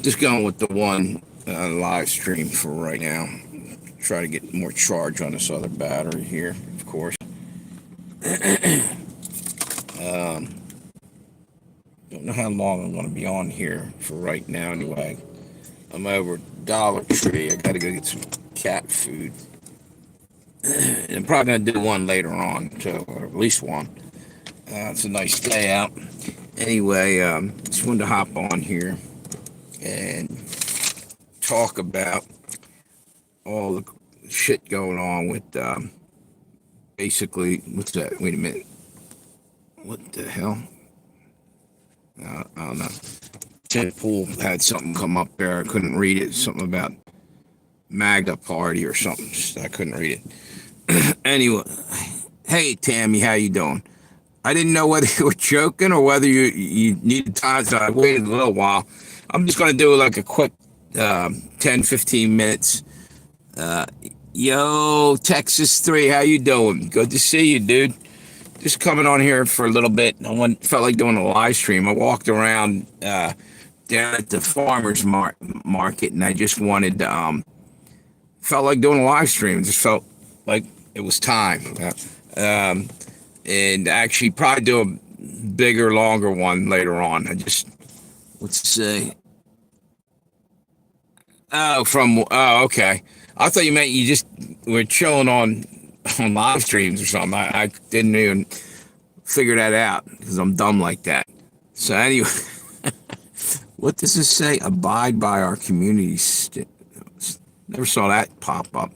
Just going with the one live stream for right now. Try to get more charge on this other battery here, of course. Don't know how long I'm going to be on here for right now anyway. I'm over Dollar Tree. I got to go get some cat food. And I'm probably going to do one later on, so, or at least one. It's a nice day out. Anyway, just wanted to hop on here and talk about all the shit going on with basically, what's that? Wait a minute. What the hell? I don't know. Ted Pool had something come up there. I couldn't read it. Something about MAGA party or something. I couldn't read it. Anyway, hey Tammy, how you doing? I didn't know whether you were joking or whether you needed time, so I waited a little while. I'm just going to do like a quick 10, 15 minutes. Yo, Texas 3, how you doing? Good to see you, dude. Just coming on here for a little bit. Felt like doing a live stream. I walked around down at the farmer's market, and I just wanted to, felt like doing a live stream. Just felt like it was time. And actually probably do a bigger, longer one later on. Let's see. Oh, okay. I thought you meant you just were chilling on live streams or something. I didn't even figure that out because I'm dumb like that. So anyway, what does this say? Abide by our community. Never saw that pop up.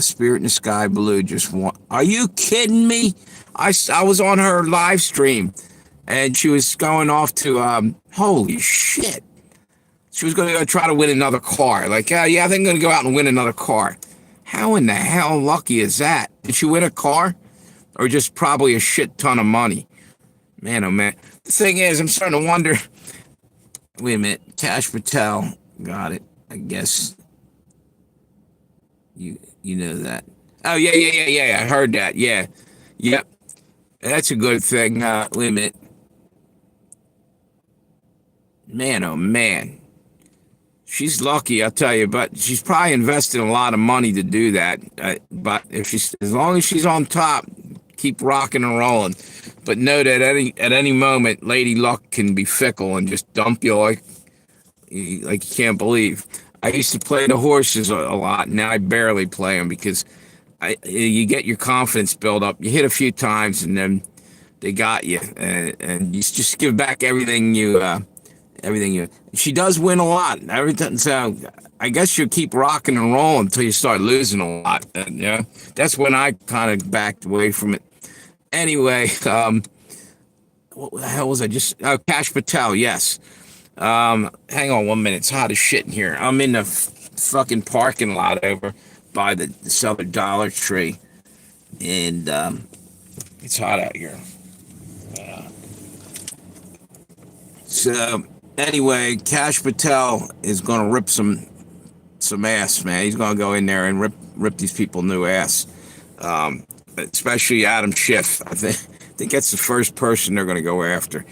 Spirit in the Sky Blue just want. Are you kidding me? I was on her live stream and she was going off to, holy shit. She was going to try to win another car. Like, yeah, I think I'm going to go out and win another car. How in the hell lucky is that? Did she win a car? Or just probably a shit ton of money? Man, oh man. The thing is, I'm starting to wonder. Wait a minute. Cash Patel. Got it. I guess. You know that. Oh, yeah. I heard that. Yeah. Yep. That's a good thing. Wait a minute. Man, oh man. She's lucky, I'll tell you, but she's probably invested a lot of money to do that. But as long as she's on top, keep rocking and rolling. But know that at any moment, Lady Luck can be fickle and just dump you like you can't believe. I used to play the horses a lot. Now I barely play them because you get your confidence built up. You hit a few times and then they got you, and you just give back everything you. She does win a lot. Everything. So I guess you'll keep rocking and rolling until you start losing a lot. And, yeah, that's when I kind of backed away from it. Anyway, what the hell was I just? Oh, Cash Patel. Yes. Hang on 1 minute. It's hot as shit in here. I'm in the fucking parking lot over by the Southern Dollar Tree, and it's hot out here. So anyway, Cash Patel is going to rip some ass, man. He's going to go in there and rip these people new ass, especially Adam Schiff. I think that's the first person they're going to go after.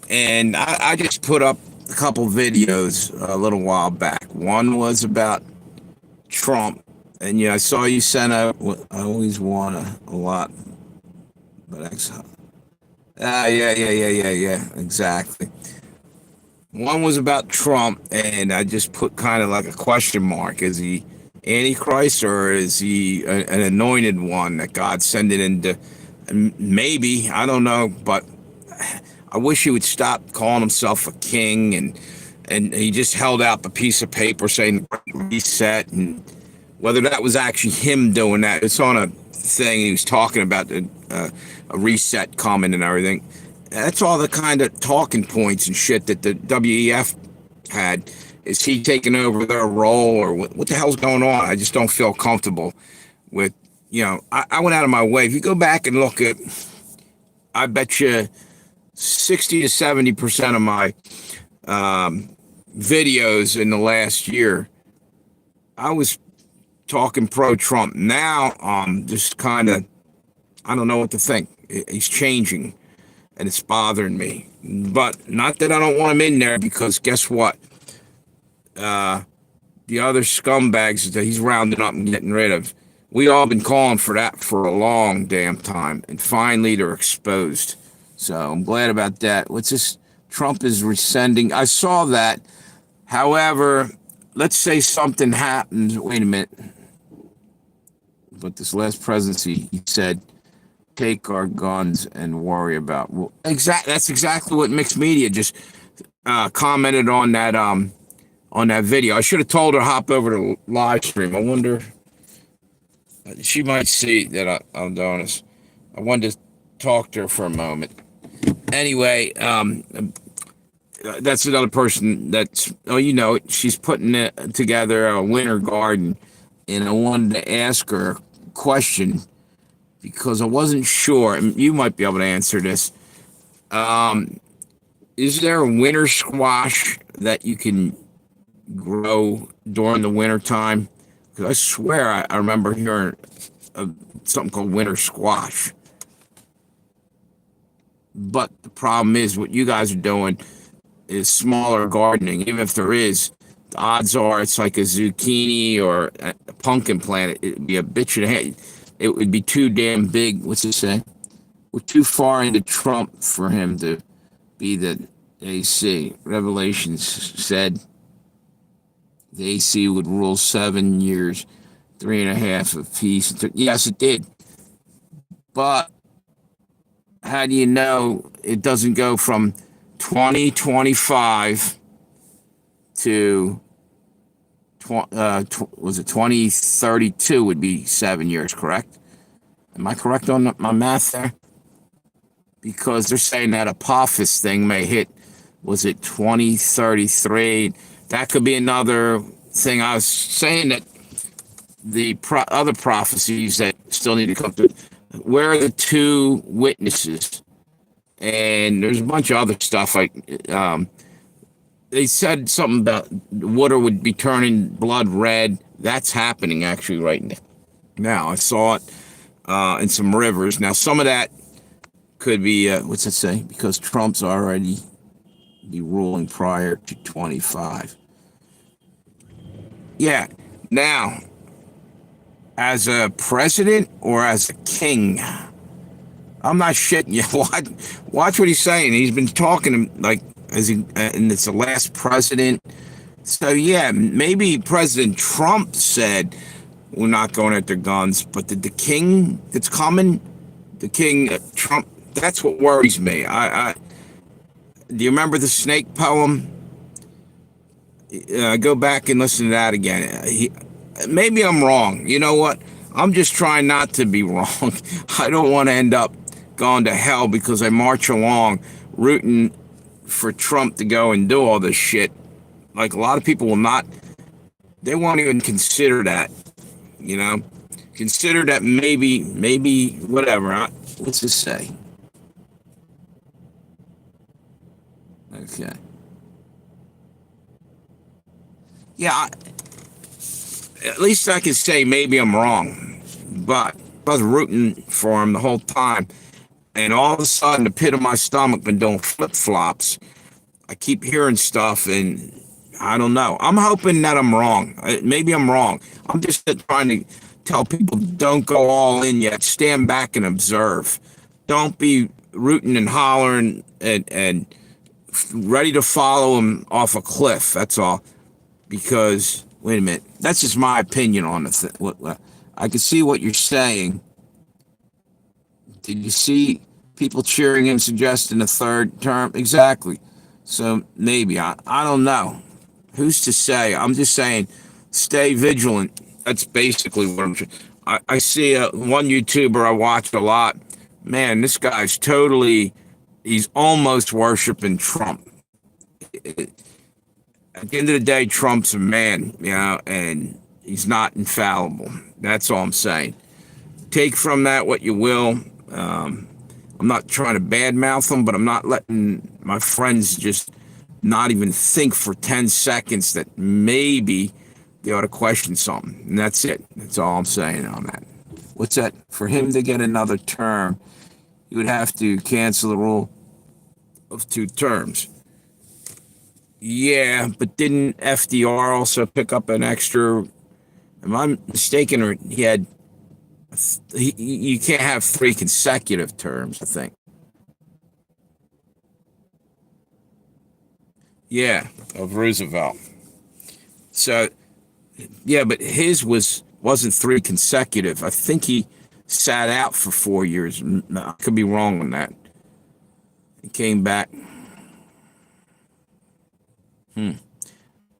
And I just put up a couple videos a little while back. One was about Trump, and I saw you sent out. I always want a lot, but yeah, exactly. One was about Trump, and I just put kind of like a question mark. Is he Antichrist, or is he an anointed one that God sent it into? Maybe, I don't know, but I wish he would stop calling himself a king, and he just held out the piece of paper saying reset, and whether that was actually him doing that. It's on a thing he was talking about a reset coming and everything. That's all the kind of talking points and shit that the WEF had. Is he taking over their role, or what the hell's going on? I just don't feel comfortable with, I went out of my way. If you go back and look at, I bet you 60 to 70% of my videos in the last year, I was talking pro-Trump. Now, just kind of, I don't know what to think. He's changing. and it's bothering me. But not that I don't want him in there, because guess what? The other scumbags that he's rounding up and getting rid of, we all been calling for that for a long damn time, and finally they're exposed. So I'm glad about that. What's this? Trump is rescinding. I saw that. However, let's say something happens. Wait a minute. But this last presidency, he said, take our guns and worry about. Well, that's exactly what mixed media just commented on that video. I should have told her to hop over to live stream. I wonder, she might see that I'm doing this. I wanted to talk to her for a moment. Anyway, that's another person that's, she's putting together a winter garden, and I wanted to ask her a question because I wasn't sure, and you might be able to answer this. Is there a winter squash that you can grow during the winter time? Because I swear I remember hearing something called winter squash. But the problem is, what you guys are doing is smaller gardening. Even if there is, the odds are it's like a zucchini or a pumpkin plant. It'd be a bitch and a half. It would be too damn big. What's it say? We're too far into Trump for him to be the AC. Revelations said the AC would rule 7 years, 3.5 of peace. Yes, it did. But how do you know it doesn't go from 2025 to was it 2032 would be 7 years, correct? Am I correct on my math there? Because they're saying that Apophis thing may hit, was it 2033? That could be another thing. I was saying that the other prophecies that still need to come through, where are the two witnesses? And there's a bunch of other stuff. Like they said something about water would be turning blood red. That's happening actually right now. Now I saw it in some rivers. Now some of that could be what's it say? Because Trump's already be ruling prior to 25. Yeah. Now, as a president or as a king, I'm not shitting you. Watch what he's saying. He's been talking like and it's the last president. So yeah, maybe President Trump said we're not going at their guns, but the king that's coming, the king Trump, that's what worries me. I do you remember the snake poem? Go back and listen to that again. Maybe I'm wrong. You know what? I'm just trying not to be wrong. I don't want to end up going to hell because I march along rooting for Trump to go and do all this shit. Like a lot of people will not, they won't even consider that, consider that maybe whatever. What's this say? Okay. Yeah, at least I can say maybe I'm wrong, but I was rooting for him the whole time, and all of a sudden the pit of my stomach been doing flip-flops. I keep hearing stuff, and I don't know. I'm hoping that I'm wrong. Maybe I'm wrong. I'm just trying to tell people, don't go all in yet. Stand back and observe. Don't be rooting and hollering and ready to follow him off a cliff. That's all. Because, wait a minute, that's just my opinion on the thing. I can see what you're saying. Did you see people cheering him, suggesting a third term? Exactly. So maybe, I don't know. Who's to say? I'm just saying, stay vigilant. That's basically what I'm saying. I see one YouTuber I watch a lot. Man, this guy's he's almost worshiping Trump. At the end of the day, Trump's a man, and he's not infallible. That's all I'm saying. Take from that what you will. I'm not trying to badmouth him, but I'm not letting my friends just not even think for 10 seconds that maybe they ought to question something. And that's it. That's all I'm saying on that. What's that? For him to get another term, he would have to cancel the rule. of 2 terms. Yeah, but didn't FDR also pick up an extra? Am I mistaken? Or he had? You can't have 3 consecutive terms, I think. Yeah, of Roosevelt. So yeah, but his wasn't 3 consecutive. I think he sat out for 4 years. I could be wrong on that. He came back.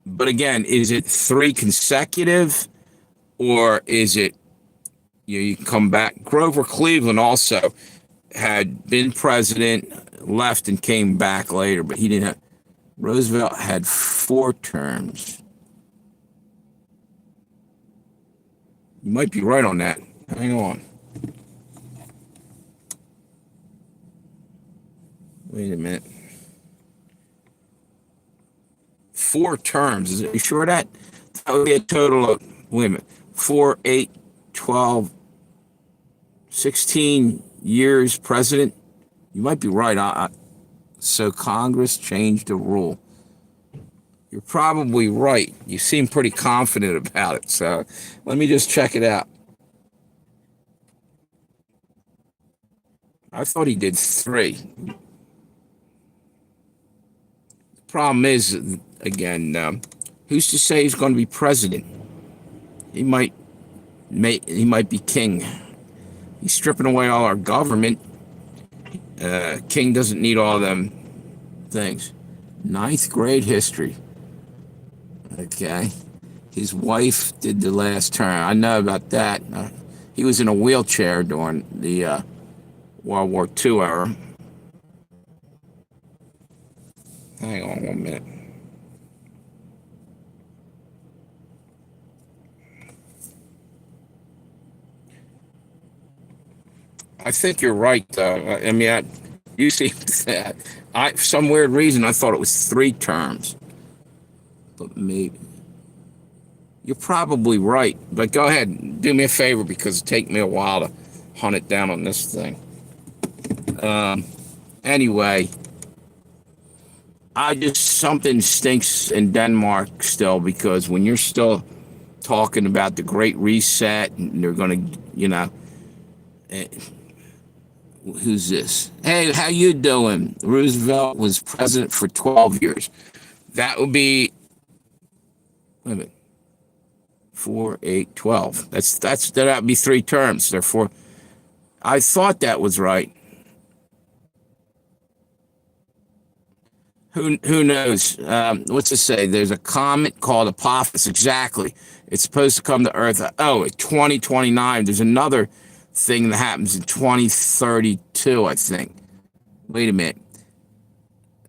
But again, is it 3 consecutive or is it you can come back? Grover Cleveland also had been president, left and came back later, but he didn't have. Roosevelt had 4 terms. You might be right on that. Hang on. Wait a minute. 4 terms. Are you sure that? That would be a total of, wait a minute, 4, 8, 12, 16 years president. You might be right. So Congress changed the rule. You're probably right. You seem pretty confident about it. So let me just check it out. I thought he did 3. The problem is, again, who's to say he's going to be president? He might be king. He's stripping away all our government. King doesn't need all them things. 9th grade history. Okay. His wife did the last term. I know about that. He was in a wheelchair during the World War II era. Hang on 1 minute. I think you're right, though. I mean, you see, for some weird reason, I thought it was 3 terms. But maybe. You're probably right. But go ahead, do me a favor because it take me a while to hunt it down on this thing. Anyway, something stinks in Denmark still because when you're still talking about the Great Reset and they're going to, who's this? Hey, how you doing? Roosevelt was president for 12 years. That would be, wait a minute, 4, 8, 12. That'd be 3 terms. Therefore, I thought that was right. Who knows? What's it say? There's a comet called Apophis. Exactly. It's supposed to come to Earth. Oh, 2029. There's another thing that happens in 2032, I think. Wait a minute.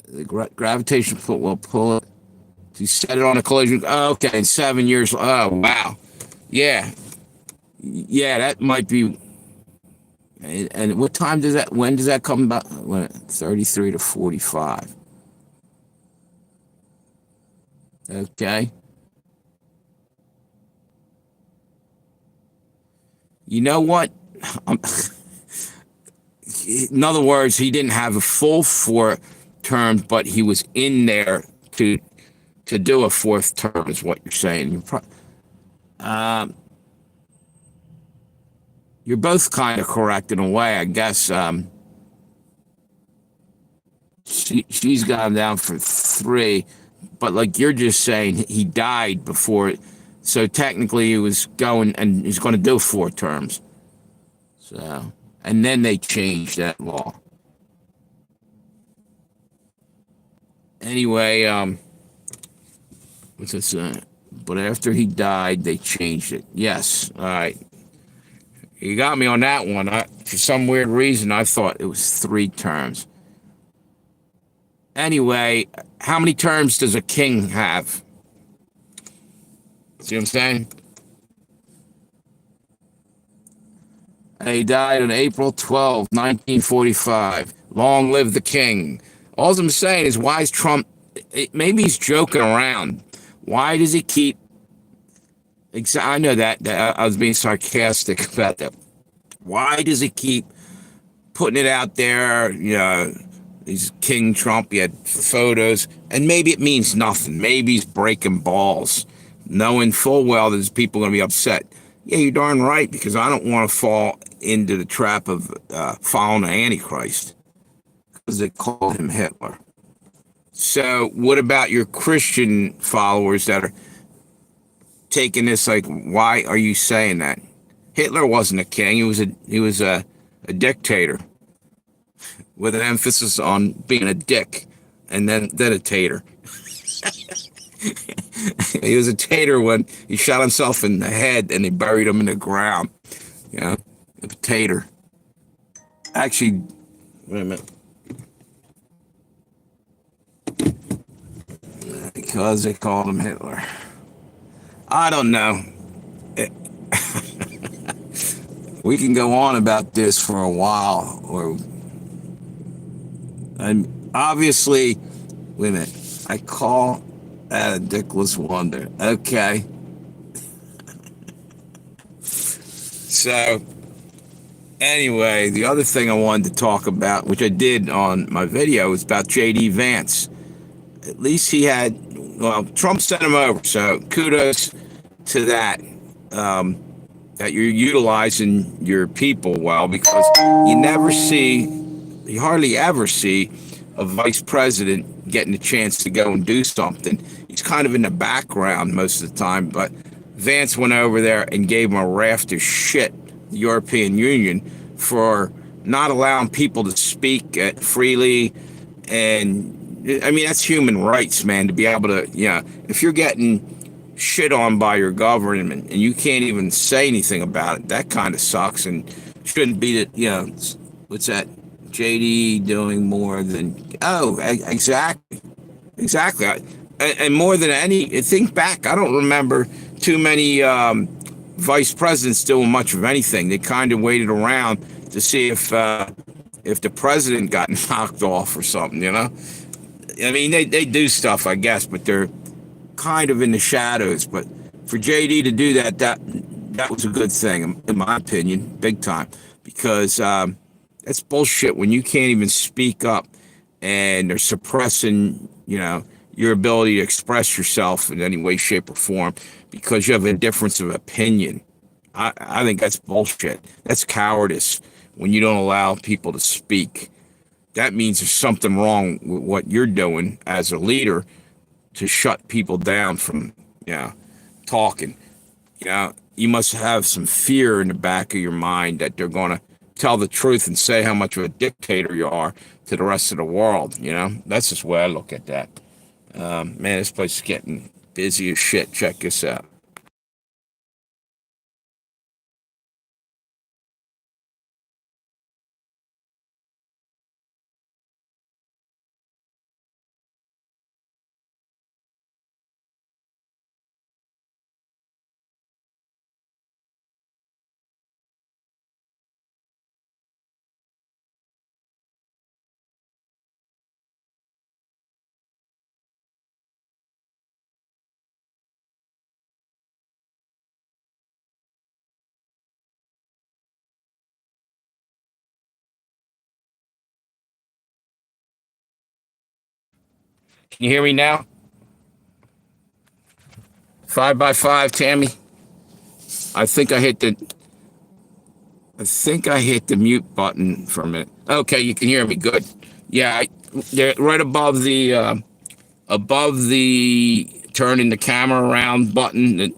The gravitational pull will pull it. You set it on a collision. Oh, okay, in 7 years. Oh, wow. Yeah. Yeah, that might be. And what time does that, when does that come about? 33 to 45. Okay. You know what? In other words, he didn't have a full 4 terms, but he was in there to do a 4th term, is what you're saying. You're both kind of correct in a way, I guess. She's gone down for 3, but like you're just saying, he died before, so technically he was going and he's going to do 4 terms. So, and then they changed that law. Anyway, what's this? But after he died, they changed it. Yes, all right. You got me on that one. For some weird reason, I thought it was 3 terms. Anyway, how many terms does a king have? See what I'm saying? He died on April 12, 1945. Long live the king. All I'm saying is, why is Trump, maybe he's joking around. Why does he keep, I know that I was being sarcastic about that. Why does he keep putting it out there, He's King Trump. He had photos, and maybe it means nothing. Maybe he's breaking balls, knowing full well that there's people going to be upset. Yeah, you're darn right, because I don't want to fall into the trap of following the Antichrist, because they called him Hitler. So, what about your Christian followers that are taking this like, why are you saying that? Hitler wasn't a king. He was a dictator with an emphasis on being a dick and then a tater. He was a tater when he shot himself in the head and they buried him in the ground. You know, a tater. Actually, wait a minute. Because they called him Hitler. I don't know. We can go on about this for a while, or I'm obviously. Wait a minute. I call that a dickless wonder. Okay. So anyway, the other thing I wanted to talk about, which I did on my video, was about J.D. Vance. At least he had, well, Trump sent him over, so kudos to that. That you're utilizing your people well, because you hardly ever see a vice president getting a chance to go and do something. He's kind of in the background most of the time, but Vance went over there and gave him a raft of shit, the European Union, for not allowing people to speak freely. And I mean, that's human rights, man, to be able to, if you're getting shit on by your government and you can't even say anything about it, that kind of sucks and shouldn't be that. What's that? JD doing more than exactly, and more than any. Think back, I don't remember too many vice presidents doing much of anything. They kind of waited around to see if the president got knocked off or something. I mean, they do stuff, I guess, but they're kind of in the shadows. But for JD to do that was a good thing, in my opinion, big time, because that's bullshit when you can't even speak up and they're suppressing, your ability to express yourself in any way, shape, or form because you have a difference of opinion. I think that's bullshit. That's cowardice when you don't allow people to speak. That means there's something wrong with what you're doing as a leader to shut people down from, talking. You must have some fear in the back of your mind that they're going to tell the truth and say how much of a dictator you are to the rest of the world. That's just the way I look at that. Man, this place is getting busy as shit. Check this out. Can you hear me now? 5x5, Tammy. I think I hit the mute button for a minute. Okay, you can hear me. Good. Yeah, they're right above the turning the camera around button.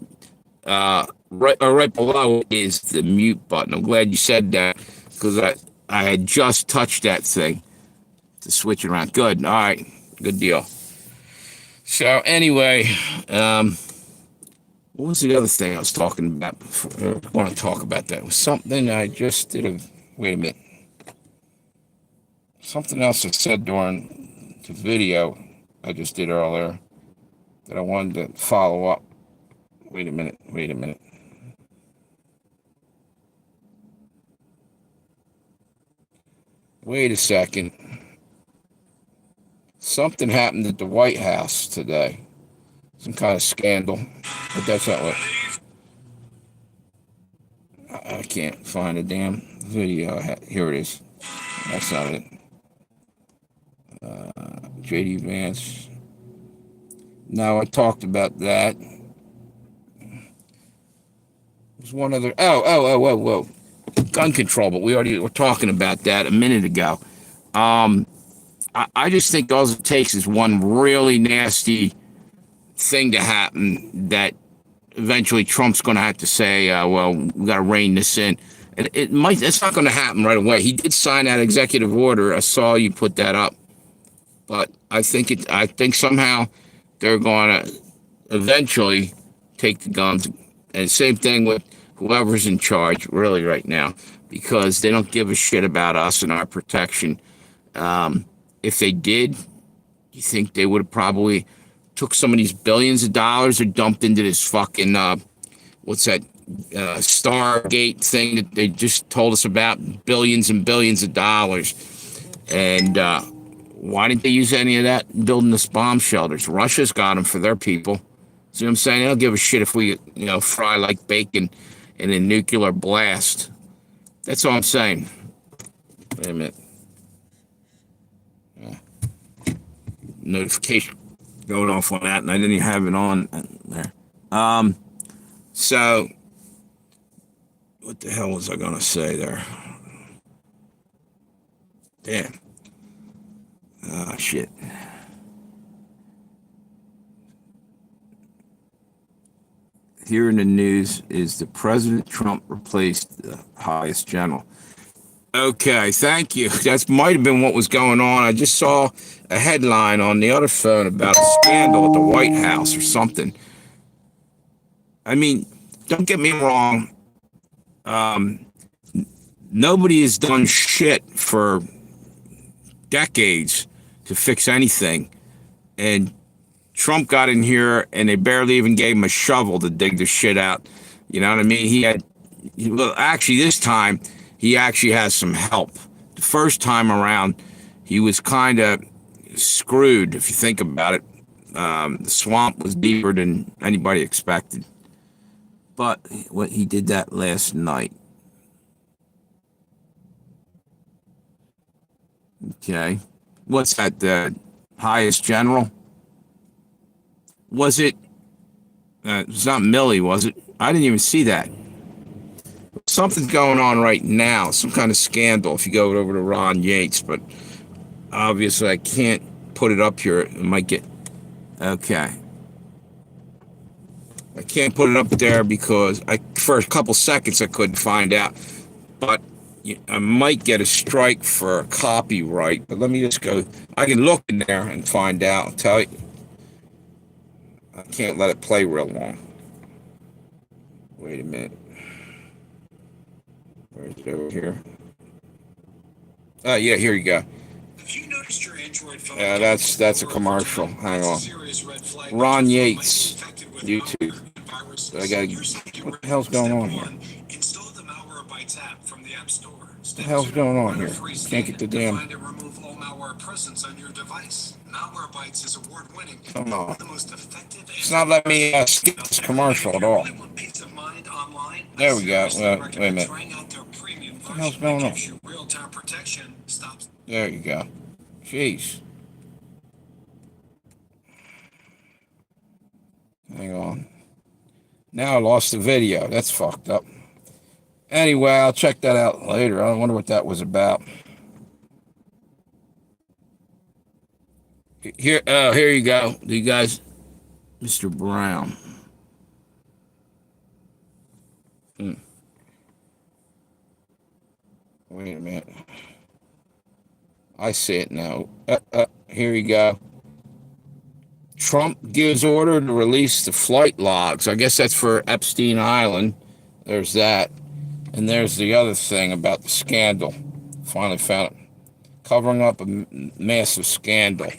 Right below is the mute button. I'm glad you said that because I had just touched that thing to switch it around. Good. All right. Good deal. So anyway, what was the other thing I was talking about before? I want to talk about that. It was something I just did. Wait a minute. Something else I said during the video I just did earlier that I wanted to follow up. Wait a minute. Wait a second. Something happened at the White House today. Some kind of scandal. But that's not what. I can't find a damn video. Here it is. That's not it. JD Vance. No, I talked about that. There's one other. Oh. Gun control, but we already were talking about that a minute ago. I just think all it takes is one really nasty thing to happen that eventually Trump's going to have to say, well, we got to rein this in. And it's not going to happen right away. He did sign that executive order. I saw you put that up. But I think somehow they're going to eventually take the guns. And same thing with whoever's in charge really right now, because they don't give a shit about us and our protection. If they did, you think they would have probably took some of these billions of dollars or dumped into this fucking, what's that, Stargate thing that they just told us about, billions and billions of dollars. And why didn't they use any of that in building this bomb shelters? Russia's got them for their people. See what I'm saying? They don't give a shit if we, fry like bacon in a nuclear blast. That's all I'm saying. Wait a minute. Notification going off on that, and I didn't even have it on there. So what the hell was I gonna say there? Damn. Shit. Here in the news is the President Trump replaced the highest general. Okay, thank you. That might have been what was going on. I just saw a headline on the other phone about a scandal at the White House or something. I mean, don't get me wrong. Nobody has done shit for decades to fix anything. And Trump got in here and they barely even gave him a shovel to dig the shit out. You know what I mean? Actually, this time, he actually has some help. The first time around, he was kind of screwed, if you think about it. The swamp was deeper than anybody expected. But he did that last night. Okay. What's that, the highest general? Was it? It's not Milley, was it? I didn't even see that. Something's going on right now, some kind of scandal if you go over to Ron Yates, but obviously I can't put it up here. It might get... Okay. I can't put it up there because for a couple seconds I couldn't find out. But I might get a strike for copyright, but let me just go... I can look in there and find out. I'll tell you. I can't let it play real long. Wait a minute. Where's it over here? Oh, yeah, here you go. Yeah, that's a commercial. Hang on. Ron Yates, YouTube. I gotta. What the hell's going on here? What the hell's going on here? Can't get the damn. Come on. It's not letting me skip this commercial at all. There we go. Wait a minute. What the hell's going on? There you go. Jeez. Hang on. Now I lost the video. That's fucked up. Anyway, I'll check that out later. I wonder what that was about. Here you go. You guys, Mr. Brown. Wait a minute. I see it now. Here you go. Trump gives order to release the flight logs. I guess that's for Epstein Island. There's that. And there's the other thing about the scandal. Finally found it. Covering up a massive scandal.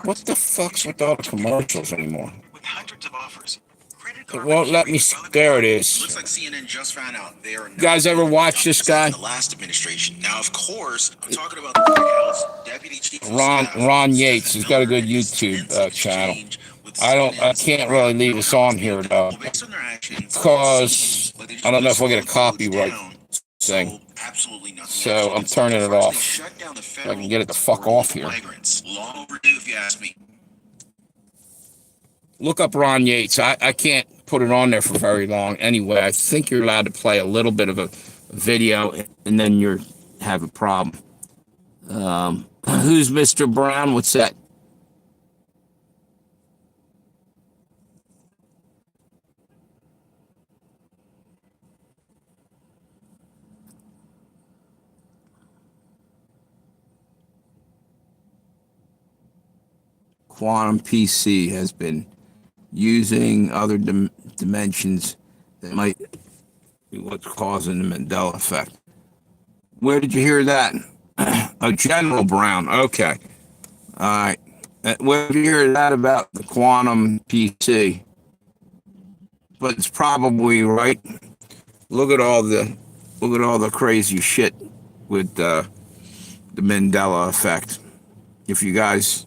What the fuck's with all the commercials anymore? With hundreds of offers. It won't let me. There it is. Looks like CNN just found out they are. You guys ever watch this guy? The last administration. Now, of course, I'm talking about the White House Deputy Chief Ron Yates. He's got a good YouTube channel. I can't really leave this on here though, because I don't know if we'll get a copyright thing. Absolutely nothing. So I'm turning it off. Shut down the I can get it the fuck off here. migrants. Long overdue, if you ask me. Look up Ron Yates. I can't put it on there for very long. Anyway, I think you're allowed to play a little bit of a video, and then you have a problem. Who's Mr. Brown? What's that? Quantum PC has been using other dimensions that might be what's causing the Mandela effect. Where did you hear that? Oh, General Brown. Okay. All right. Where did you hear that about the quantum PC? But it's probably right. Look at all the crazy shit with the Mandela effect. If you guys,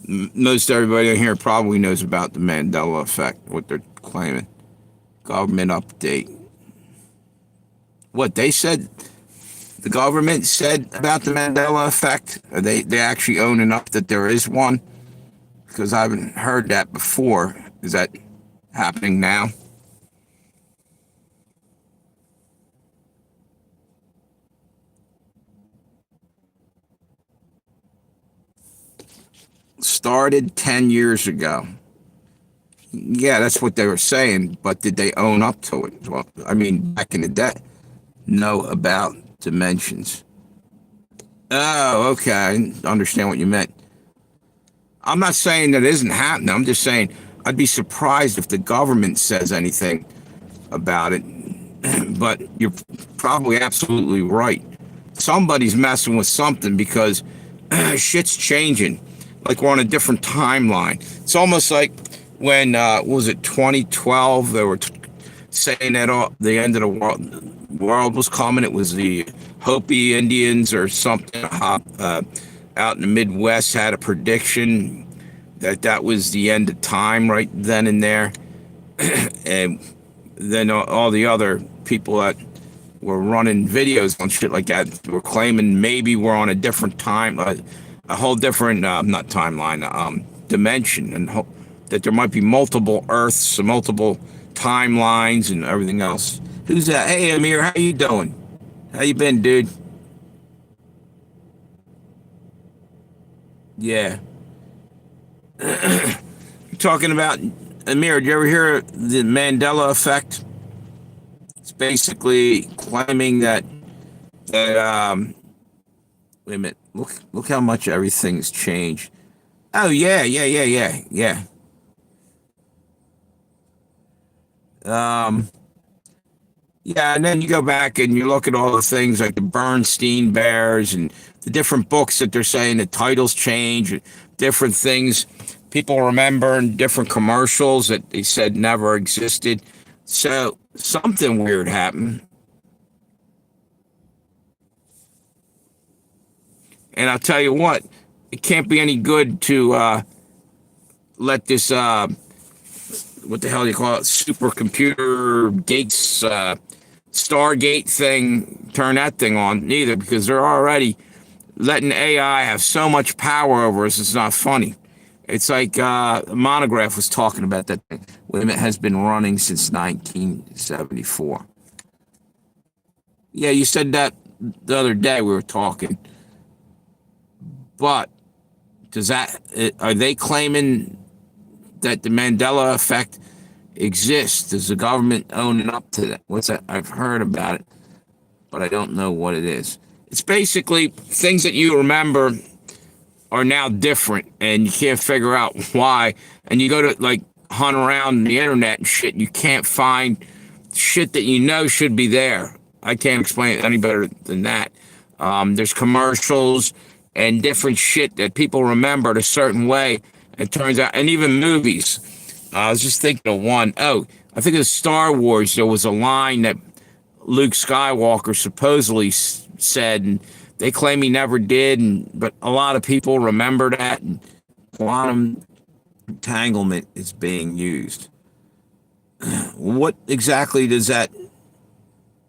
most everybody in here probably knows about the Mandela effect, what they're claiming. Government update. What they said, the government said about the Mandela effect? Are they actually owning up that there is one? Because I haven't heard that before. Is that happening now? Started 10 years ago. Yeah, that's what they were saying, but did they own up to it? Well, I mean, back in the day, know about dimensions. Oh, okay. I understand what you meant. I'm not saying that isn't happening. I'm just saying I'd be surprised if the government says anything about it. But you're probably absolutely right. Somebody's messing with something because shit's changing. Like we're on a different timeline. It's almost like when, was it 2012? They were saying that the end of the world was coming. It was the Hopi Indians or something out in the Midwest had a prediction that was the end of time right then and there. And then all the other people that were running videos on shit like that were claiming maybe we're on a different time, a whole different, not timeline, dimension, and that there might be multiple Earths, multiple timelines, and everything else. Who's that? Hey, Amir, how you doing? How you been, dude? Yeah. You're talking about, Amir, did you ever hear the Mandela effect? It's basically claiming that wait a minute, look how much everything's changed. Oh yeah. Yeah, and then you go back and you look at all the things like the Bernstein Bears and the different books that they're saying the titles change, different things people remember, and different commercials that they said never existed. So something weird happened. And I'll tell you what, it can't be any good to let this, what the hell do you call it, supercomputer Gates, Stargate thing, turn that thing on either, because they're already letting AI have so much power over us, it's not funny. It's like Monograph was talking about that thing. It has been running since 1974. Yeah, you said that the other day we were talking. But are they claiming that the Mandela effect exists? Does the government owning up to that? What's that? I've heard about it, but I don't know what it is. It's basically things that you remember are now different, and you can't figure out why. And you go to like hunt around the internet and shit, and you can't find shit that you know should be there. I can't explain it any better than that. There's commercials and different shit that people remembered a certain way. It turns out, and even movies. I was just thinking of one. Oh, I think of Star Wars. There was a line that Luke Skywalker supposedly said, and they claim he never did. But a lot of people remember that. And quantum entanglement is being used. What exactly does that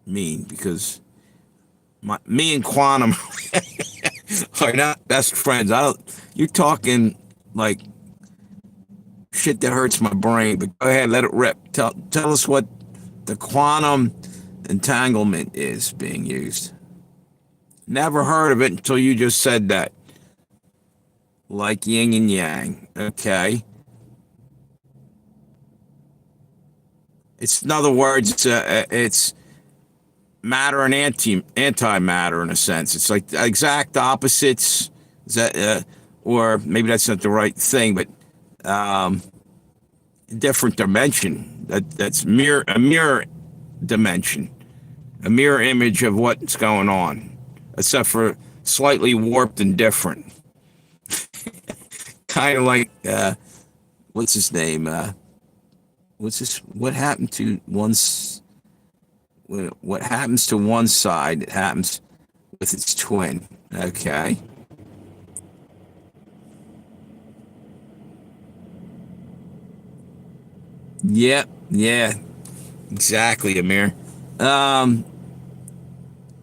mean? Because Me and Quantum are not best friends. I don't. You're talking like shit that hurts my brain. But go ahead, let it rip. Tell us what the quantum entanglement is being used. Never heard of it until you just said that. Like yin and yang. Okay. It's in other words, it's matter and antimatter in a sense. It's like exact opposites. Is that or maybe that's not the right thing, but different dimension. That's a mirror dimension, a mirror image of what's going on, except for slightly warped and different. Kind of like what's his name? What's this? What happened to one's? What happens to one side? It happens with its twin. Okay. Yep. Yeah. Exactly, Amir. Um.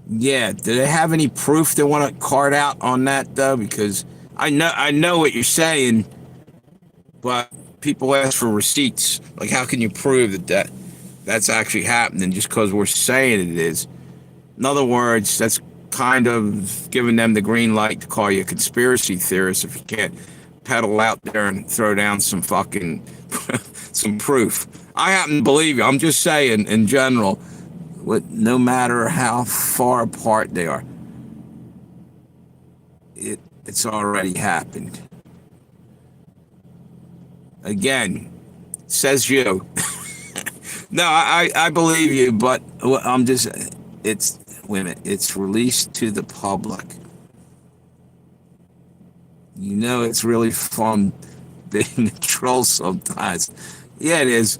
Yeah. Do they have any proof they want to card out on that though? Because I know what you're saying, but people ask for receipts. Like, how can you prove that's actually happening just because we're saying it is? In other words, that's kind of giving them the green light to call you a conspiracy theorist if you can't pedal out there and throw down some fucking some proof. I happen to believe you. I'm just saying in general, no matter how far apart they are, it's already happened. Again, says you. No, I believe you, but I'm just, it's, wait a minute, it's released to the public. You know, it's really fun being a troll sometimes. Yeah, it is.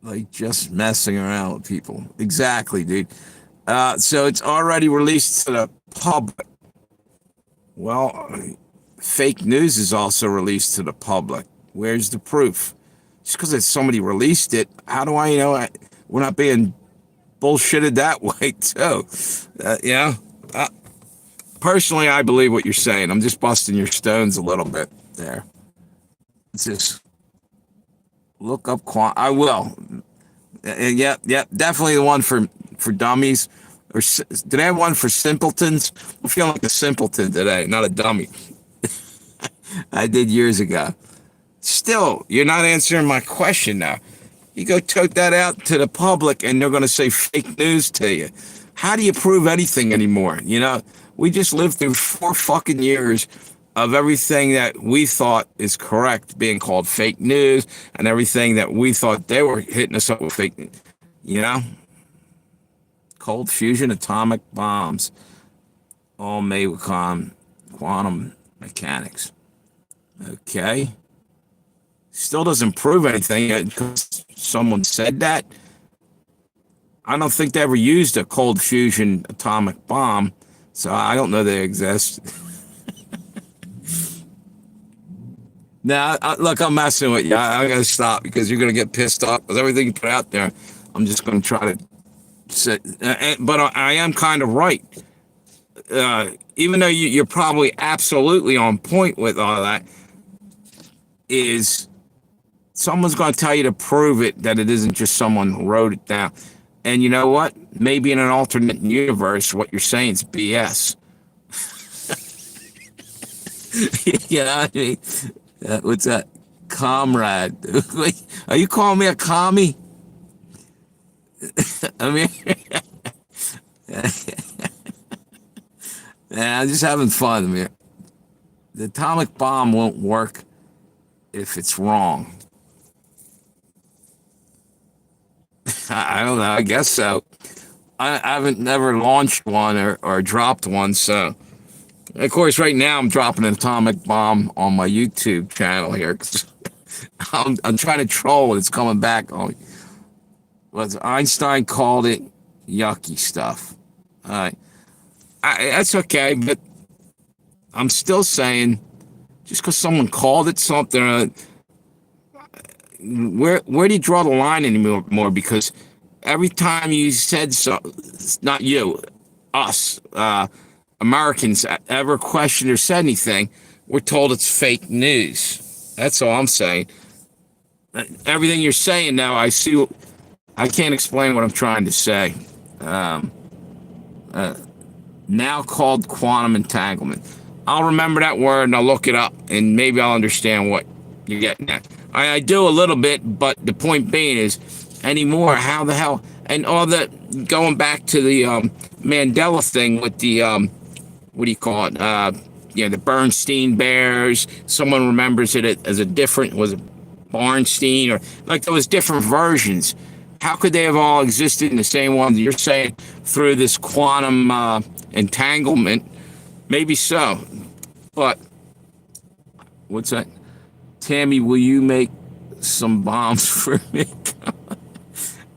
Like just messing around with people. Exactly, dude. So it's already released to the public. Well, fake news is also released to the public. Where's the proof? Just because somebody released it, how do I know we're not being bullshitted that way too? You know, personally, I believe what you're saying. I'm just busting your stones a little bit there. It's just look up I will. Yep, definitely the one for dummies. Or did they have one for simpletons? I'm feeling like a simpleton today, not a dummy. I did years ago. Still, you're not answering my question now. You go tote that out to the public and they're going to say fake news to you. How do you prove anything anymore? You know, we just lived through 4 fucking years of everything that we thought is correct being called fake news and everything that we thought they were hitting us up with fake news. You know? Cold fusion atomic bombs, all made with quantum mechanics. Okay. Still doesn't prove anything because someone said that. I don't think they ever used a cold fusion atomic bomb, so I don't know they exist. Now, look, I'm messing with you. I gotta stop because you're gonna get pissed off with everything you put out there. I'm just gonna try to but I am kind of right. Even though you're probably absolutely on point with all that, is someone's going to tell you to prove it that it isn't just someone who wrote it down. And you know what? Maybe in an alternate universe, what you're saying is BS. You know what I mean? What's that? Comrade. Are you calling me a commie? I mean, yeah, I'm just having fun. I mean, the atomic bomb won't work if it's wrong. I don't know. I guess so. I haven't never launched one or dropped one. So, of course, right now I'm dropping an atomic bomb on my YouTube channel here. I'm trying to troll and it's coming back on me. But Einstein called it yucky stuff. All right. That's okay, but I'm still saying just because someone called it something, where do you draw the line anymore? Because every time you said so, not you, us, Americans ever questioned or said anything, we're told it's fake news. That's all I'm saying. Everything you're saying now, I see. I can't explain what I'm trying to say. Now called quantum entanglement. I'll remember that word and I'll look it up and maybe I'll understand what you're getting at. I do a little bit, but the point being is, anymore, how the hell, and all that, going back to the Mandela thing with the, what do you call it? The Bernstein Bears. Someone remembers it as a different, was it Barnstein, or like there was different versions. How could they have all existed in the same one? You're saying through this quantum entanglement, maybe so. But what's that? Tammy, will you make some bombs for me?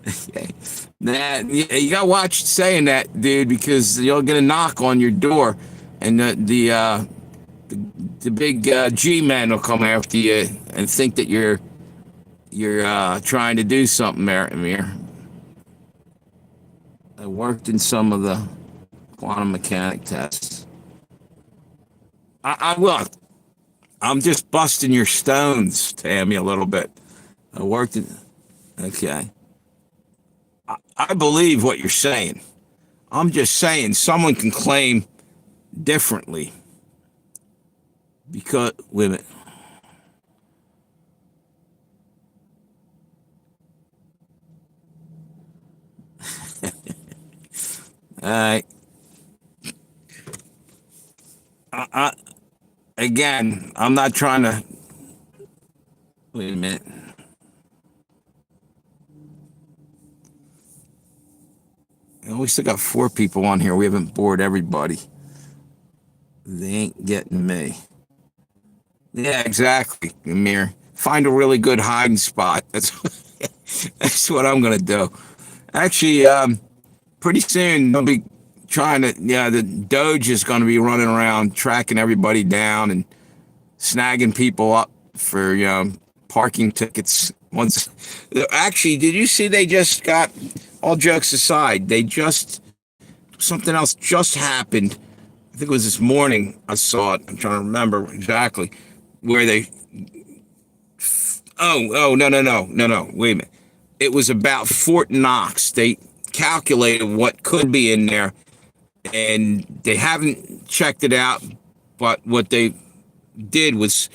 Okay. Nah, you gotta watch saying that, dude, because you'll get a knock on your door, and the big G-man will come after you and think that you're trying to do something, Amir. I worked in some of the quantum mechanic tests. I will. I'm just busting your stones, Tammy, a little bit. I worked in. Okay. I believe what you're saying. I'm just saying someone can claim differently. Because, wait a minute. All right. Again, I'm not trying to. Wait a minute. We still got 4 people on here. We haven't bored everybody. They ain't getting me. Yeah, exactly, Amir. Find a really good hiding spot. That's what I'm gonna do. Actually, pretty soon they'll be trying to. Yeah, the Doge is gonna be running around tracking everybody down and snagging people up for parking tickets. Once, actually, did you see they just got? All jokes aside, something else just happened. I think it was this morning. I saw it. I'm trying to remember exactly where they. Oh, no. Wait a minute. It was about Fort Knox. They calculated what could be in there, and they haven't checked it out. But what they did was,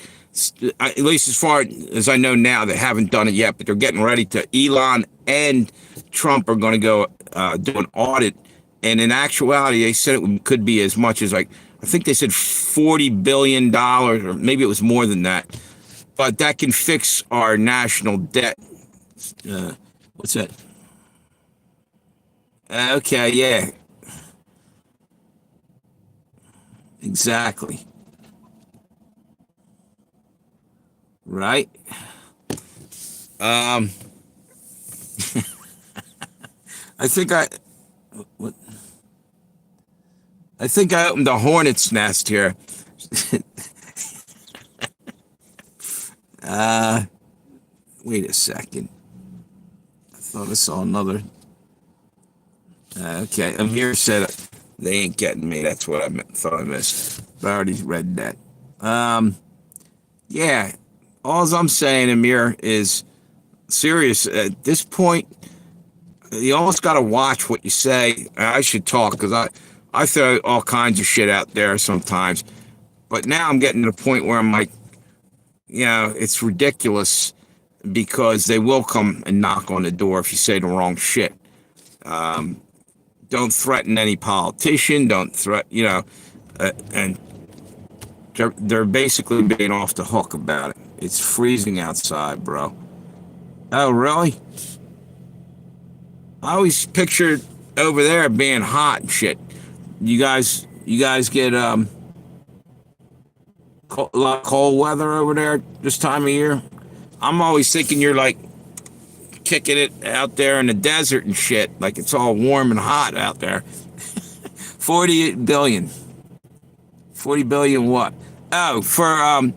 at least as far as I know now, they haven't done it yet. But they're getting ready to. Elon and Trump are going to go do an audit, and in actuality, they said it could be as much as, like, I think they said $40 billion, or maybe it was more than that. But that can fix our national debt. What's that? Okay, yeah, exactly. Right. I think what? I think I opened a hornet's nest here. Wait a second. I thought I saw another. Okay, Amir said they ain't getting me. That's what I thought I missed. But I already read that. Yeah. All I'm saying, Amir, is serious. At this point, you almost got to watch what you say. I should talk because I throw all kinds of shit out there sometimes. But now I'm getting to the point where I'm like, it's ridiculous because they will come and knock on the door if you say the wrong shit. Don't threaten any politician. Don't threaten, and they're basically being off the hook about it. It's freezing outside, bro. Oh, really? I always pictured over there being hot and shit. You guys get a lot of cold weather over there this time of year. I'm always thinking you're like kicking it out there in the desert and shit, like it's all warm and hot out there. 40 billion what? Oh, for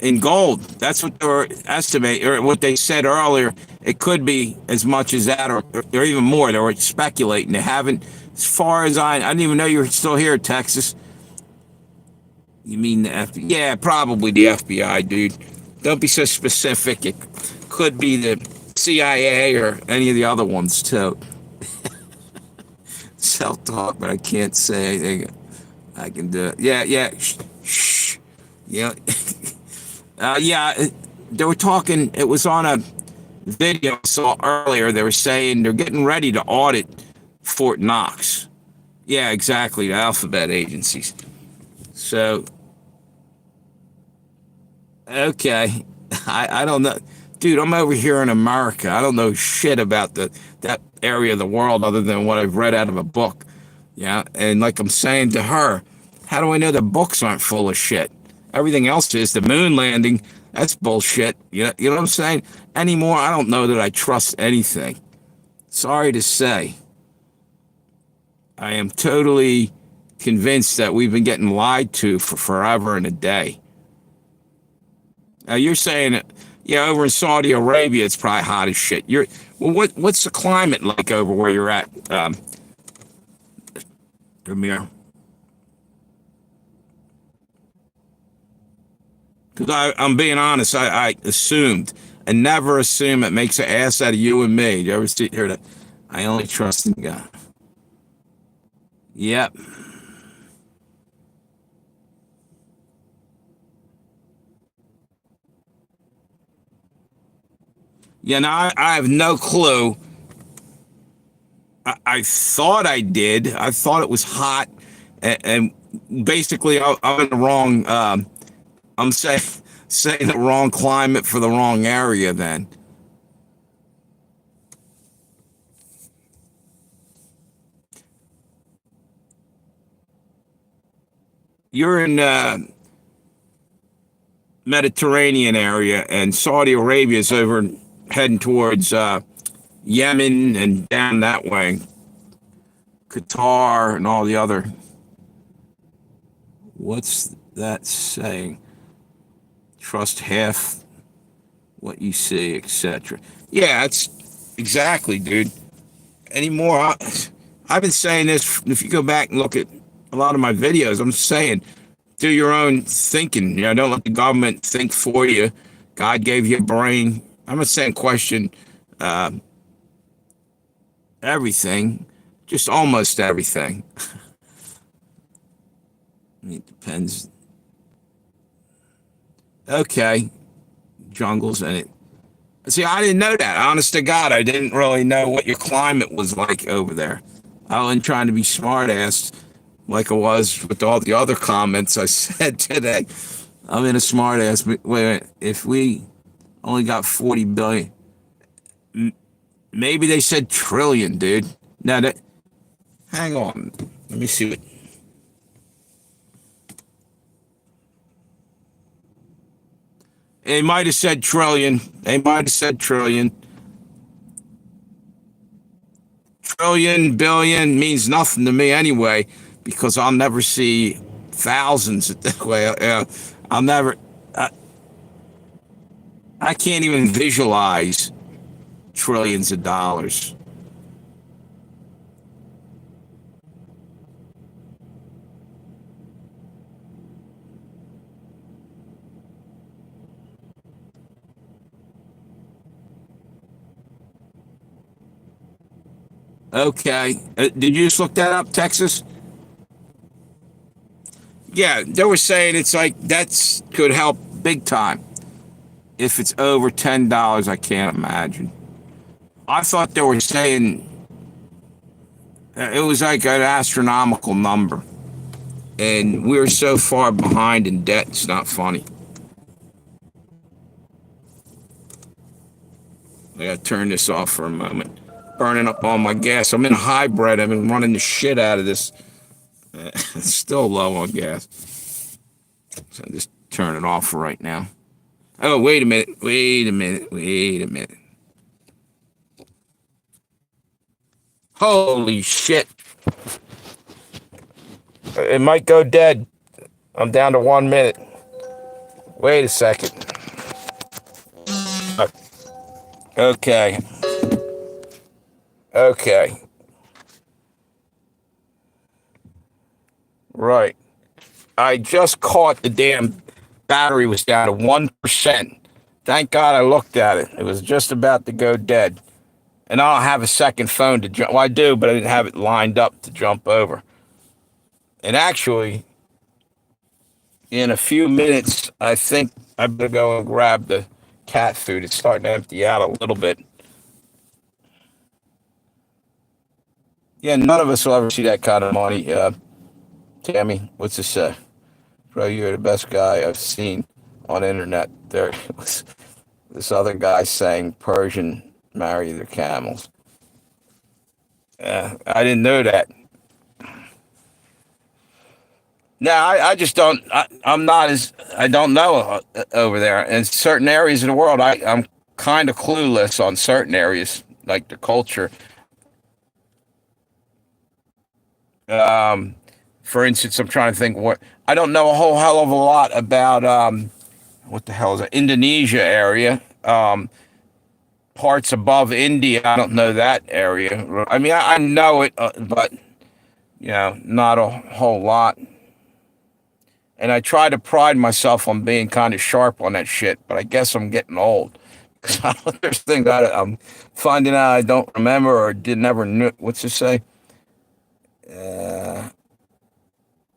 in gold. That's what they were estimating, or what they said earlier. It could be as much as that, or even more. They were speculating. They haven't, as far as I didn't even know you were still here, Texas. You mean the FBI? Yeah, probably the FBI, dude. Don't be so specific. It could be the CIA or any of the other ones too. Self-talk, but I can't say anything. I can do it. Yeah, yeah. Shh. Yeah. Yeah. They were talking. It was on a video I saw earlier. They were saying they're getting ready to audit Fort Knox. Yeah, exactly. The alphabet agencies. So, okay. I don't know. Dude, I'm over here in America. I don't know shit about that area of the world other than what I've read out of a book. Yeah. And like I'm saying to her, how do I know the books aren't full of shit? Everything else is. The moon landing, that's bullshit. You know what I'm saying? Anymore, I don't know that I trust anything. Sorry to say. I am totally convinced that we've been getting lied to for forever and a day. Now you're saying, yeah, over in Saudi Arabia, it's probably hot as shit. What's the climate like over where you're at, Amir? Because I'm being honest, I assumed. And never assume it makes an ass out of you and me. You ever hear that? I only trust in God. Yep. Yeah, now I have no clue. I thought I did. I thought it was hot. And basically, I'm in the wrong, I'm saying the wrong climate for the wrong area then. You're in Mediterranean area, and Saudi Arabia is over heading towards Yemen and down that way, Qatar and all the other. What's that saying? Trust half what you see, etc. Yeah, that's exactly, dude. Anymore, I've been saying this. If you go back and look at a lot of my videos, I'm saying do your own thinking. Don't let the government think for you. God gave you a brain. I'm not saying question everything, just almost everything. It depends. Okay, jungles and it. See, I didn't know that. Honest to God, I didn't really know what your climate was like over there. I wasn't trying to be smart ass like I was with all the other comments I said today. I'm in a smart ass. Wait, if we only got 40 billion, maybe they said trillion, dude. Now that, hang on. Let me see what. They might have said trillion. They might have said trillion. Trillion, billion means nothing to me anyway, because I'll never see thousands that way. I'll never. I can't even visualize trillions of dollars. Okay. Did you just look that up, Texas? Yeah, they were saying it's like that's could help big time. If it's over $10, I can't imagine. I thought they were saying it was like an astronomical number. And we're so far behind in debt, it's not funny. I gotta turn this off for a moment. Burning up all my gas. I'm in a hybrid. I've been running the shit out of this. It's still low on gas. So I just turn it off for right now. Oh, wait a minute. Wait a minute. Wait a minute. Holy shit. It might go dead. I'm down to 1 minute. Wait a second. Okay. Okay. Right. I just caught the damn battery was down to 1%. Thank God I looked at it. It was just about to go dead. And I don't have a second phone to jump. Well, I do, but I didn't have it lined up to jump over. And actually, in a few minutes, I think I better go and grab the cat food. It's starting to empty out a little bit. Yeah, none of us will ever see that kind of money. Tammy, what's this say? Bro, you're the best guy I've seen on the internet. There was this other guy saying Persian marry their camels. I didn't know that. No, I just don't. I'm not as. I don't know over there. In certain areas of the world, I'm kind of clueless on certain areas, like the culture. Um, for instance, I'm trying to think what. I don't know a whole hell of a lot about what the hell is it? Indonesia area. Parts above India, I don't know that area. I mean, I know it, but not a whole lot. And I try to pride myself on being kind of sharp on that shit, but I guess I'm getting old. Because there's things I'm finding out I don't remember or did never knew. What's it say? Uh,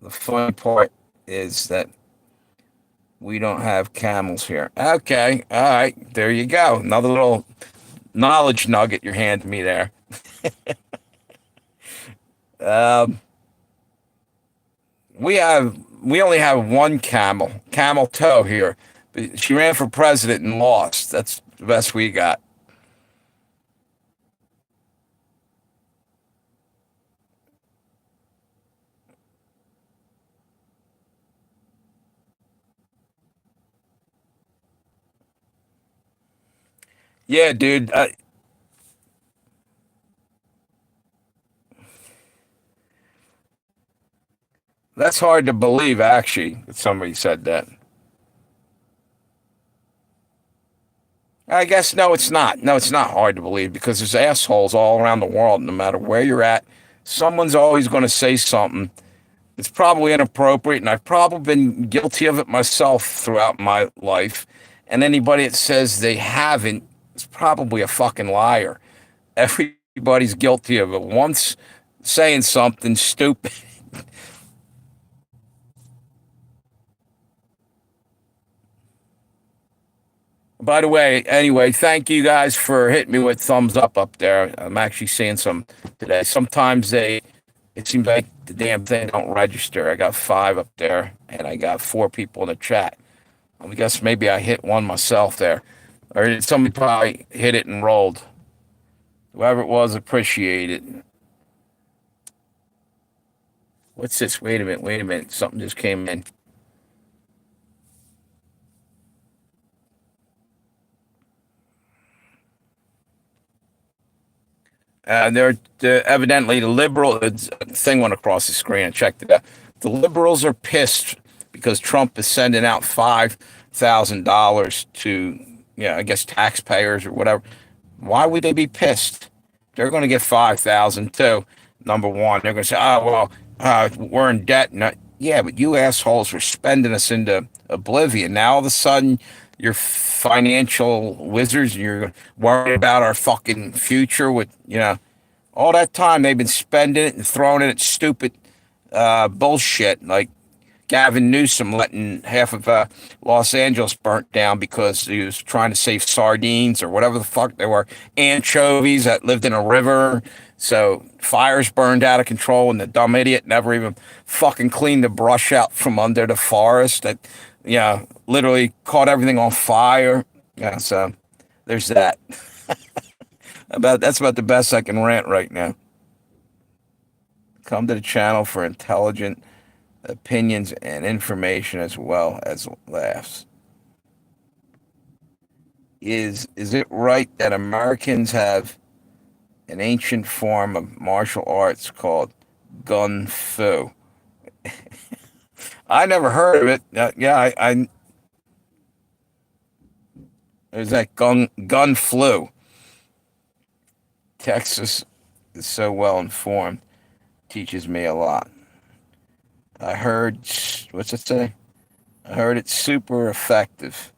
the funny part is that we don't have camels here. Okay, all right, there you go. Another little knowledge nugget you're handing me there. Um, we only have one camel toe here. She ran for president and lost. That's the best we got. Yeah, dude. That's hard to believe, actually, that somebody said that. I guess no, it's not. No, it's not hard to believe because there's assholes all around the world. No matter where you're at, someone's always going to say something. It's probably inappropriate, and I've probably been guilty of it myself throughout my life. And anybody that says they haven't is probably a fucking liar. Everybody's guilty of it once saying something stupid. By the way, anyway, thank you guys for hitting me with thumbs up there. I'm actually seeing some today. Sometimes it seems like the damn thing don't register. I got 5 up there, and I got 4 people in the chat. I guess maybe I hit one myself there, or did somebody probably hit it and rolled? Whoever it was, appreciate it. What's this? Wait a minute. Wait a minute. Something just came in. Evidently the liberal thing went across the screen. I checked it out. The liberals are pissed because Trump is sending out $5,000 to, I guess taxpayers or whatever. Why would they be pissed? They're going to get 5,000 too. Number one, they're going to say, "Oh well, we're in debt." Yeah, but you assholes were spending us into oblivion. Now all of a sudden, you're financial wizards, and you're worried about our fucking future. With all that time they've been spending it and throwing it at stupid bullshit like Gavin Newsom letting half of Los Angeles burnt down because he was trying to save sardines or whatever the fuck they were, anchovies that lived in a river. So fires burned out of control, and the dumb idiot never even fucking cleaned the brush out from under the forest that, literally caught everything on fire. Yeah, so there's that. That's about the best I can rant right now. Come to the channel for intelligent opinions and information as well as laughs. Is it right that Americans have an ancient form of martial arts called gun fu? I never heard of it. Yeah, I There's that gun flu. Texas is so well informed. Teaches me a lot. I heard, what's it say? I heard it's super effective.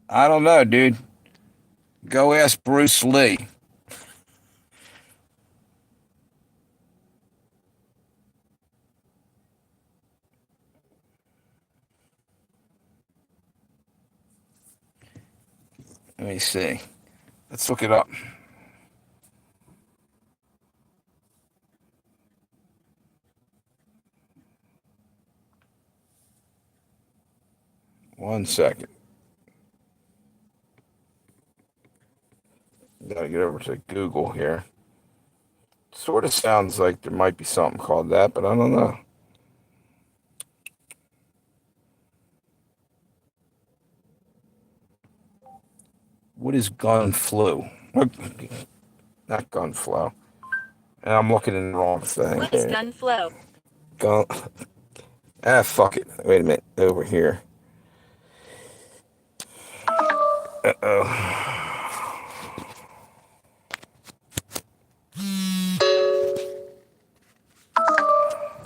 I don't know, dude. Go ask Bruce Lee. Let me see. Let's look it up. One second. Gotta get over to Google here. Sort of sounds like there might be something called that, but I don't know. What is gun flu? Not gun flu. And I'm looking in the wrong thing. What is gun flu? Gun. Fuck it. Wait a minute. Over here. Uh-oh.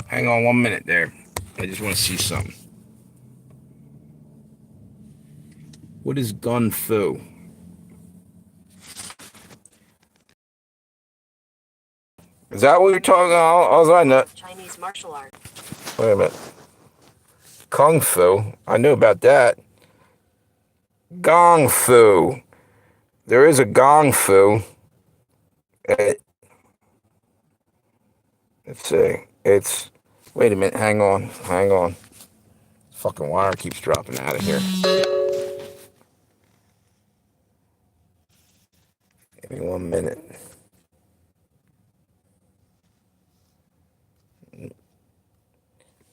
Hang on 1 minute there. I just want to see something. What is gun flu? Is that what you're talking about? All I know. Chinese martial art. Wait a minute. Kung fu. I knew about that. Gong fu. There is a gong fu. Let's see. It's. Wait a minute. Hang on. Fucking wire keeps dropping out of here. Give me 1 minute.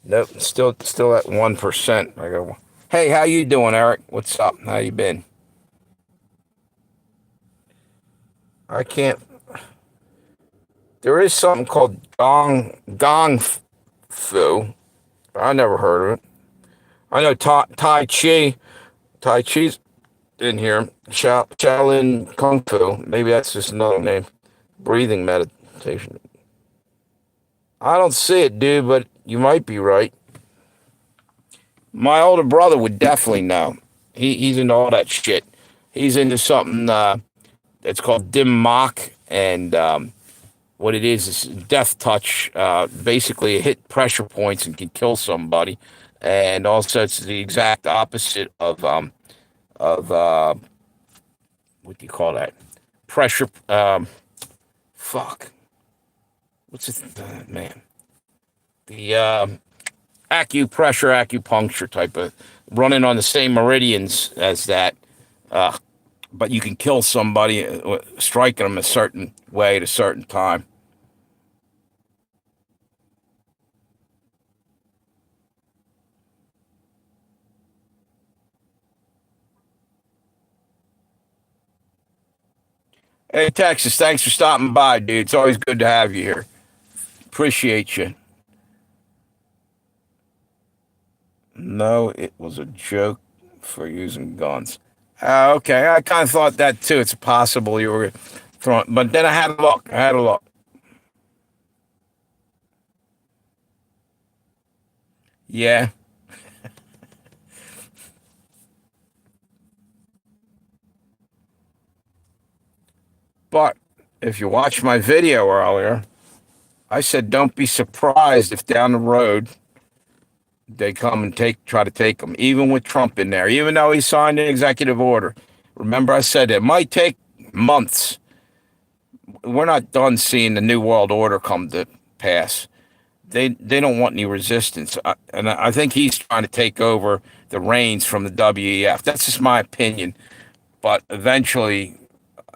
Nope, still at 1%. I go, hey, how you doing, Eric? What's up? How you been? I can't. There is something called gong fu. I never heard of it. I know Tai Chi's in here. Shaolin Kung Fu. Maybe that's just another name. Breathing meditation. I don't see it, dude, but you might be right. My older brother would definitely know. He's into all that shit. He's into something that's called dim mak, and what it is death touch. Basically, it hit pressure points and can kill somebody. And also, it's the exact opposite of what do you call that? Pressure. Fuck. What's it, man? The acupuncture type of running on the same meridians as that. But you can kill somebody striking them a certain way at a certain time. Hey, Texas, thanks for stopping by, dude. It's always good to have you here. Appreciate you. No, it was a joke for using guns. Okay, I kind of thought that too. It's possible you were throwing, but then I had a look. Yeah. But if you watched my video earlier, I said don't be surprised if down the road they come and try to take them, even with Trump in there, even though he signed an executive order. Remember, I said it might take months. We're not done seeing the New World Order come to pass. They don't want any resistance, and I think he's trying to take over the reins from the WEF. That's just my opinion. But eventually,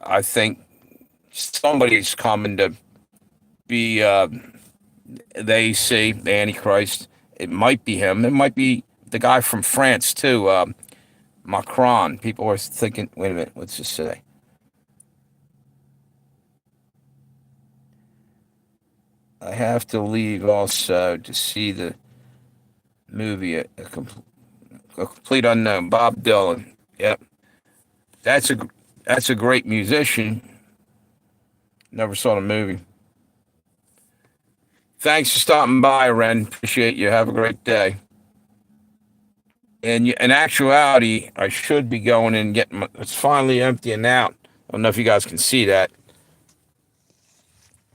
I think somebody's coming to be. They see the Antichrist. It might be him. It might be the guy from France too, Macron. People are thinking, wait a minute, what's this say? I have to leave also to see the movie. A Complete Unknown, Bob Dylan. Yep, that's a great musician. Never saw the movie. Thanks for stopping by, Ren. Appreciate you. Have a great day. And in actuality, I should be going and getting my, it's finally emptying out. I don't know if you guys can see that.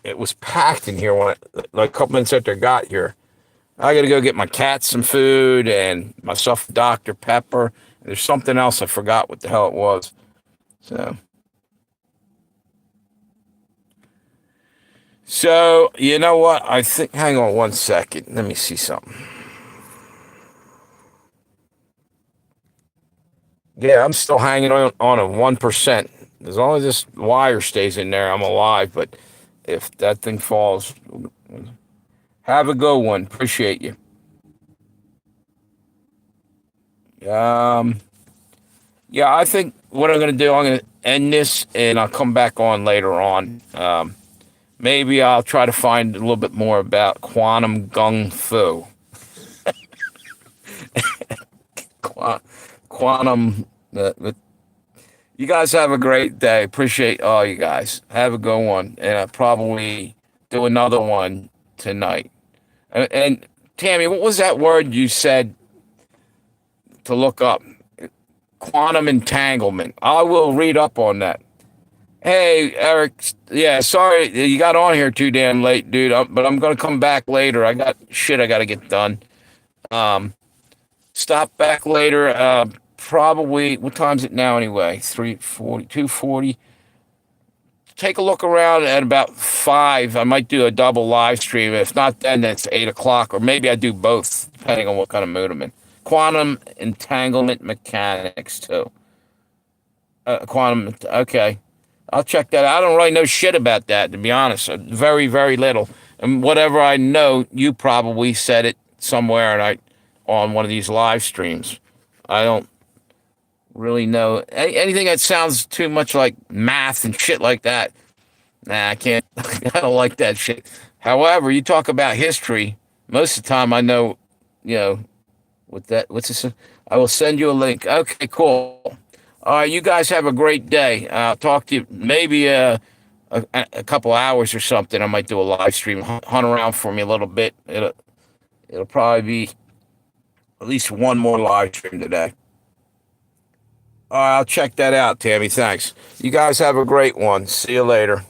It was packed in here when like a couple minutes after I got here. I got to go get my cats some food and myself Dr. Pepper. There's something else I forgot what the hell it was. So you know what? I think. Hang on one second. Let me see something. Yeah, I'm still hanging on a 1%. As long as this wire stays in there, I'm alive. But if that thing falls, have a good one. Appreciate you. Um, yeah, I think what I'm going to do, I'm going to end this and I'll come back on later on. Maybe I'll try to find a little bit more about quantum gung fu. Quantum. You guys have a great day. Appreciate all you guys. Have a good one. And I'll probably do another one tonight. And Tammy, what was that word you said to look up? Quantum entanglement. I will read up on that. Hey, Eric. Yeah, sorry you got on here too damn late, dude. But I'm gonna come back later. I got shit I gotta get done. Stop back later. Probably. What time's it now anyway? 3:40, 2:40. Take a look around at about 5. I might do a double live stream. If not, then it's 8 o'clock, or maybe I do both, depending on what kind of mood I'm in. Quantum entanglement mechanics too. Quantum. Okay. I'll check that out. I don't really know shit about that, to be honest. Very, very little. And whatever I know, you probably said it somewhere and on one of these live streams. I don't really know anything that sounds too much like math and shit like that. Nah, I can't. I don't like that shit. However, you talk about history. Most of the time, I know, you know, with that. What's this? I will send you a link. Okay, cool. All right, you guys have a great day. I'll talk to you maybe a couple hours or something. I might do a live stream, hunt around for me a little bit. It'll probably be at least one more live stream today. All right, I'll check that out, Tammy. Thanks. You guys have a great one. See you later.